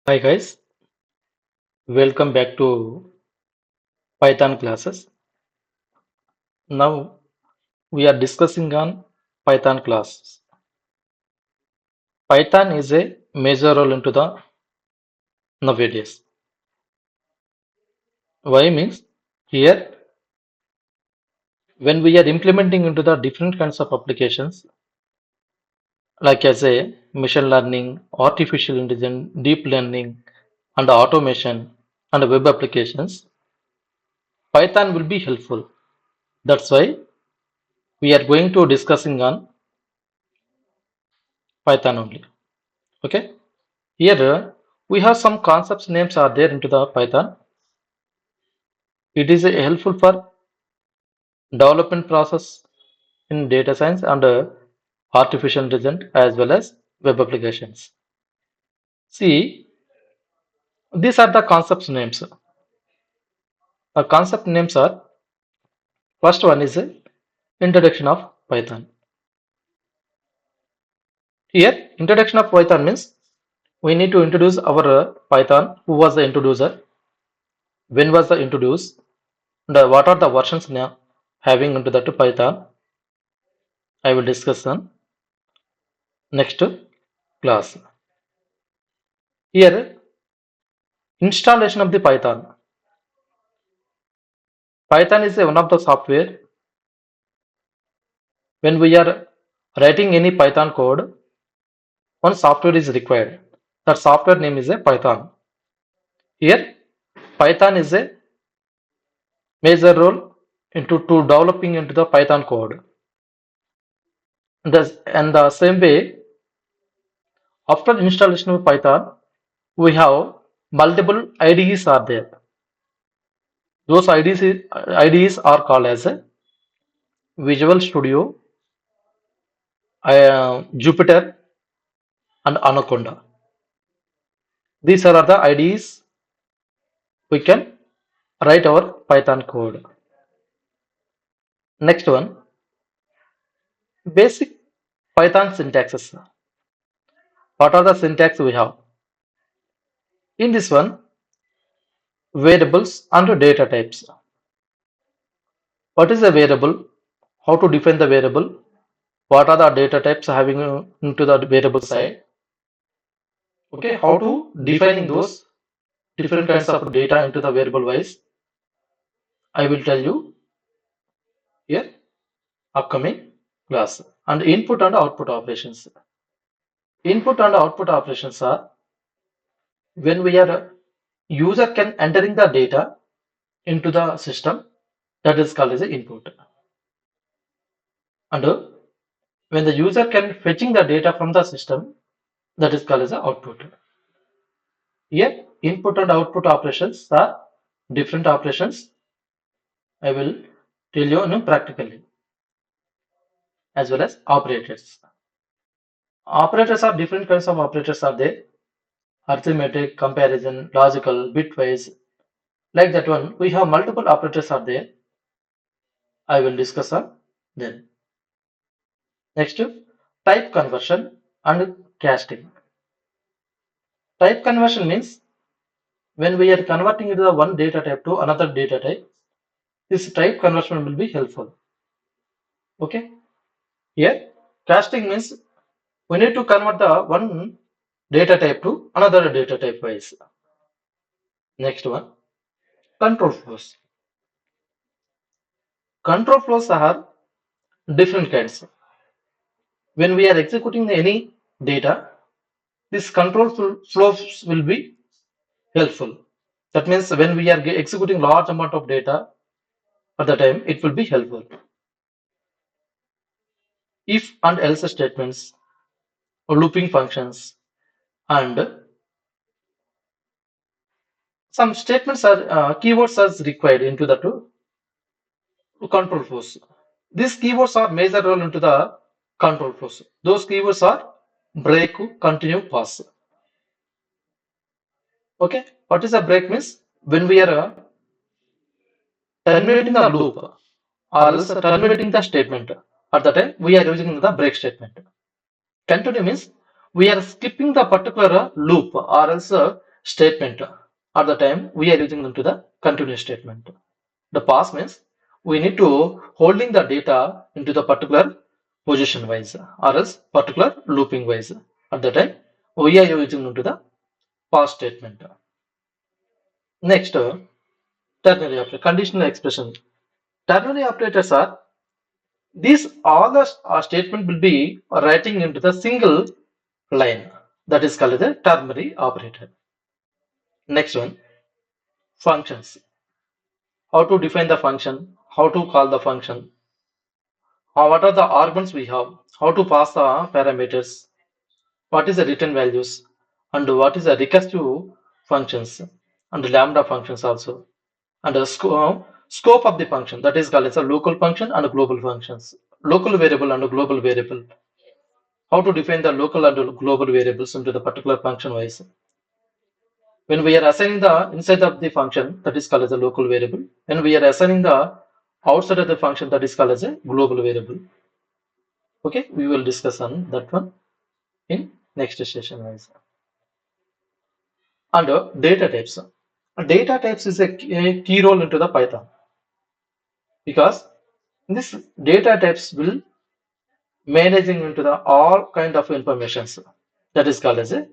Hi guys, welcome back to Python classes. Now we are discussing on Python classes. Python is a major role into the nowadays. Why means here when we are implementing into the different kinds of applications like as a machine learning, artificial intelligence, deep learning and automation and web applications, Python will be helpful. That's why we are going to discussing on Python only. Okay. Here we have some concepts names are there into the Python. It is helpful for development process in data science and artificial intelligence as well as web applications. See, these are the concepts names. The concept names are first one is introduction of Python. Here, introduction of Python means we need to introduce our Python. Who was the introducer? When was the introduced? And what are the versions now having into that Python? I will discuss on next class. Here, installation of the Python. Python is one of the software. When we are writing any Python code, one software is required. That software name is a Python. Here, Python is a major role into to developing into the Python code. And the same way, after installation of Python, we have multiple IDEs are there. Those IDEs are called as a Visual Studio, Jupyter, and Anaconda. These are the IDEs we can write our Python code. Next one, basic Python syntaxes. What are the syntax we have? In this one, variables and data types. What is a variable? How to define the variable? What are the data types having into the variable side? Okay, how to defining those different kinds of data into the variable wise? I will tell you here upcoming class. And input and output operations. Input and output operations are when we are user can entering the data into the system, that is called as a input. And when the user can fetching the data from the system, that is called as a output. Here input and output operations are different operations. I will tell you practically, as well as operators. Operators are different kinds of operators are there. Arithmetic, comparison, logical, bitwise. Like that one, we have multiple operators are there. I will discuss on then. Next, type conversion and casting. Type conversion means when we are converting into the one data type to another data type, this type conversion will be helpful. Okay. Here, casting means we need to convert the one data type to another data type wise. Next one, control flows. Control flows are different kinds. When we are executing any data, this control flows will be helpful. That means when we are executing large amount of data at the time, it will be helpful. If and else statements, looping functions, and some statements are keywords as required into the control flows. These keywords are major role into the control flows. Those keywords are break, continue, pause. Okay, what is a break means? When we are terminating the loop or else terminating the statement, at the time we are using the break statement. Continue means we are skipping the particular loop or else statement. At the time we are using into the continuous statement. The pass means we need to holding the data into the particular position wise or else particular looping wise. At the time we are using into the pass statement. Next, ternary operator, conditional expression. Ternary operators are these all the statement will be writing into the single line, that is called the ternary operator. Next one, functions. How to define the function, how to call the function, what are the arguments we have, how to pass the parameters, what is the return values, and what is the recursive functions and lambda functions also, and the scope of the function, that is called as a local function and global functions, local variable and global variable, how to define the local and global variables into the particular function wise. When we are assigning the inside of the function, that is called as a local variable. When we are assigning the outside of the function, that is called as a global variable. Okay, we will discuss on that one in next session wise. And data types. Data types is a key role into the Python, because this data types will managing into the all kind of informations, that is called as a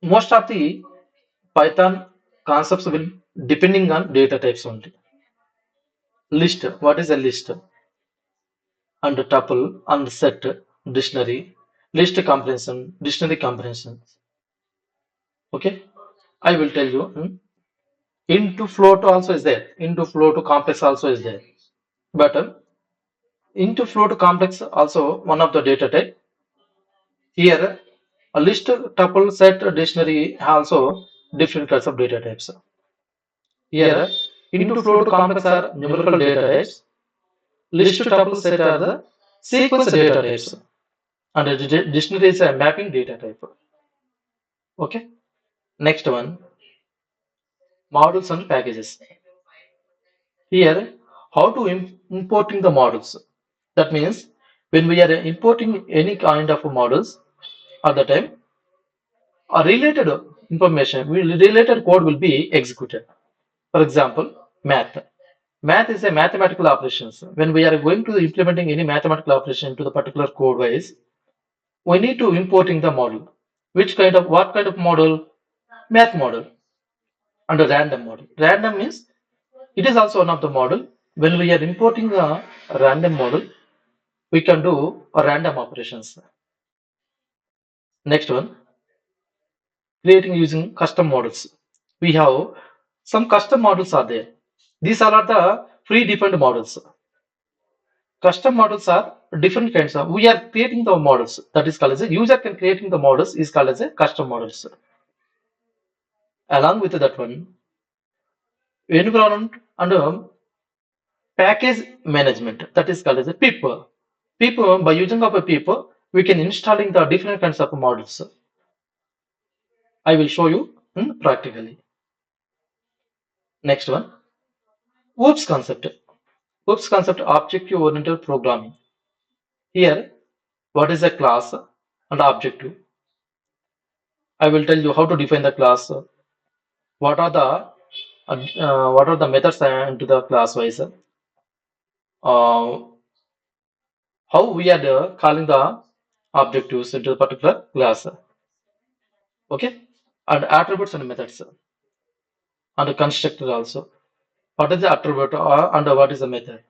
most of the Python concepts will depending on data types only. List, what is a list? And tuple and set, dictionary, list comprehension, dictionary comprehension. Okay, I will tell you. Into float also is there, into float complex also is there, but into float complex also one of the data type. Here a list, tuple, set, dictionary also different kinds of data types. Here into float complex are numerical data types, list, tuple, set are the sequence data types, and the dictionary is a mapping data type. Okay, next one, models and packages. Here how to importing the models, that means when we are importing any kind of models, at the time a related information, related code will be executed. For example, math. Math is a mathematical operations. When we are going to implementing any mathematical operation to the particular code wise, we need to importing the model. Which kind of, what kind of model? Math model and a random model. Random means it is also one of the model. When we are importing a random model, we can do a random operations. Next one, creating using custom models. We have some custom models are there. These are the pre-defined models. Custom models are different kinds of. We are creating the models. That is called as a user can creating the models is called as a custom models. Along with that one, environment and package management. That is called as a PIP. PIP, by using of a PIP, we can installing the different kinds of models. I will show you practically. Next one, OOPS concept. OOPS concept, objective oriented programming. Here, what is a class and objective? I will tell you how to define the class. What are the methods into the class wise? How we are calling the objectives into the particular class. Okay, and attributes and methods and the constructor also. What is the attribute and what is the method?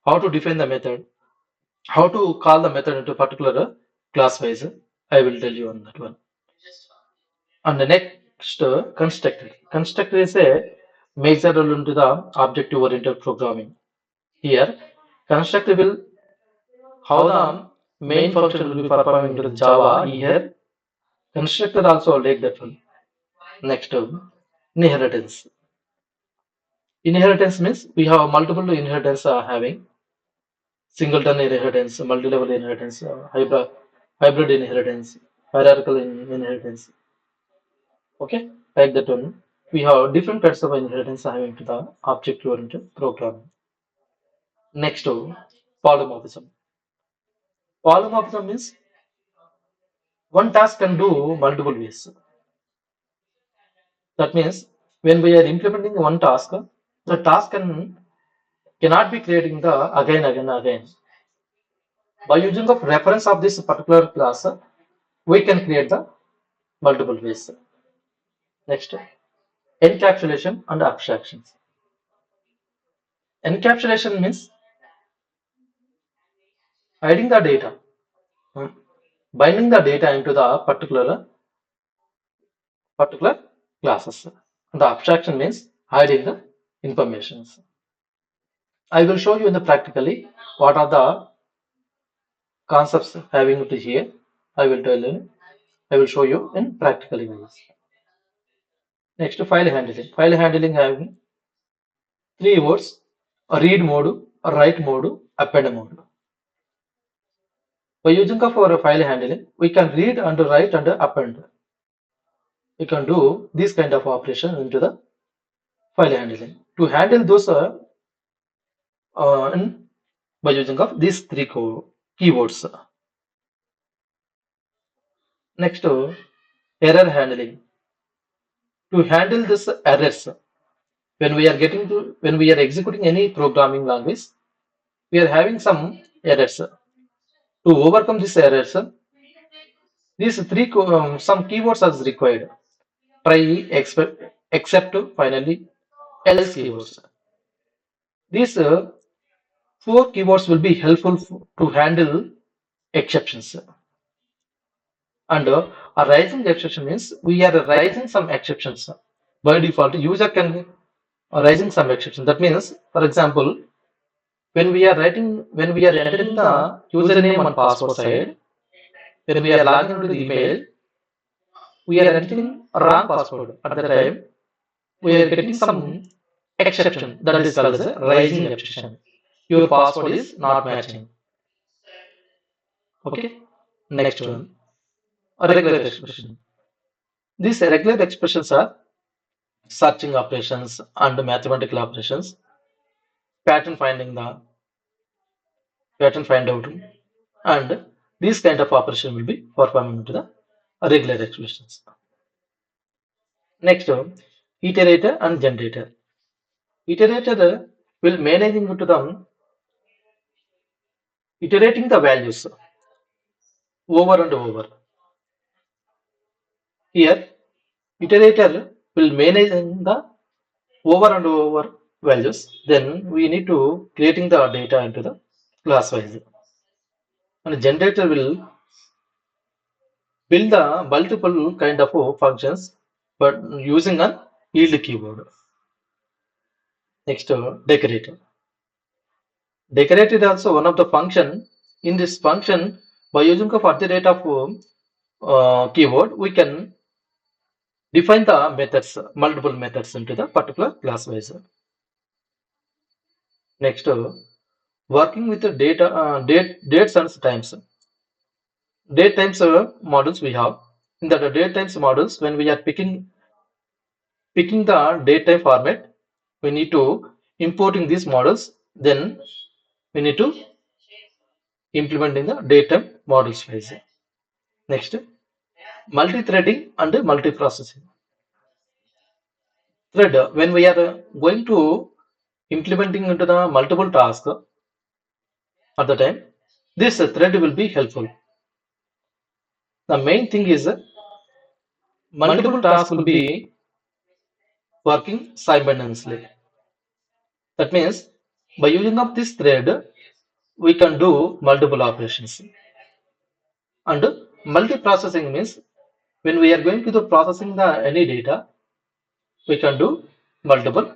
How to define the method? How to call the method into particular class wise? I will tell you on that one. And the next, constructor. Constructor is a major role into the objective oriented programming. Here, constructor will how the main function will be performing into the Java. Here, constructor also like that one. Next, inheritance. Inheritance means we have multiple inheritance having singleton inheritance, multi-level inheritance, hybrid inheritance, hierarchical inheritance. Okay, like that one. We have different kinds of inheritance having to the object-oriented programming. Next, polymorphism. Polymorphism means one task can do multiple ways. That means when we are implementing one task, the task cannot be creating the again. By using of reference of this particular class, we can create the multiple ways. Next, encapsulation and abstractions. Encapsulation means hiding the data, binding the data into the particular classes. The abstraction means hiding the informations. I will show you in the practically what are the concepts having it here. I will tell you. I will show you in practical ways. Next, file handling. File handling having three words: a read mode, a write mode, append mode. By using of our file handling, we can read and write and append. We can do this kind of operation into the file handling. To handle those by using of these three keywords. Next, error handling. To handle this errors, when we are executing any programming language, we are having some errors. To overcome these errors, these three some keywords are required: try, expect, except, finally, else keywords. These four keywords will be helpful to handle exceptions. And a rising exception means we are raising some exceptions. By default, user can raising some exception. That means, for example, when we are entering the username and password side, when we are logging into the email, we are entering a wrong password. At the time, we are getting some exception that is called as a rising exception. Your password is not matching. Okay. Next one, a regular expression. These regular expressions are searching operations and mathematical operations, pattern finding the pattern find out, and these kind of operation will be performed into the regular expressions. Next, iterator and generator. Iterator will managing into them iterating the values over and over. Here, iterator will manage the over and over values. Then we need to creating the data into the class wise. And generator will build the multiple kind of functions, but using an yield keyword. Next, decorator. Decorator is also one of the function. In this function, by using of at the rate of keyword, we can define the methods, multiple methods into the particular class wise. Next, working with the data, dates and times. Date times models we have. In the date times models, when we are picking the date time format, we need to importing these models. Then we need to implement in the date time models phase. Next, multi-threading and multiprocessing. Thread, when we are going to implementing into the multiple tasks at the time, this thread will be helpful. The main thing is multiple tasks will be working simultaneously. That means by using of this thread, we can do multiple operations. And multiprocessing means when we are going to the processing the any data, we can do multiple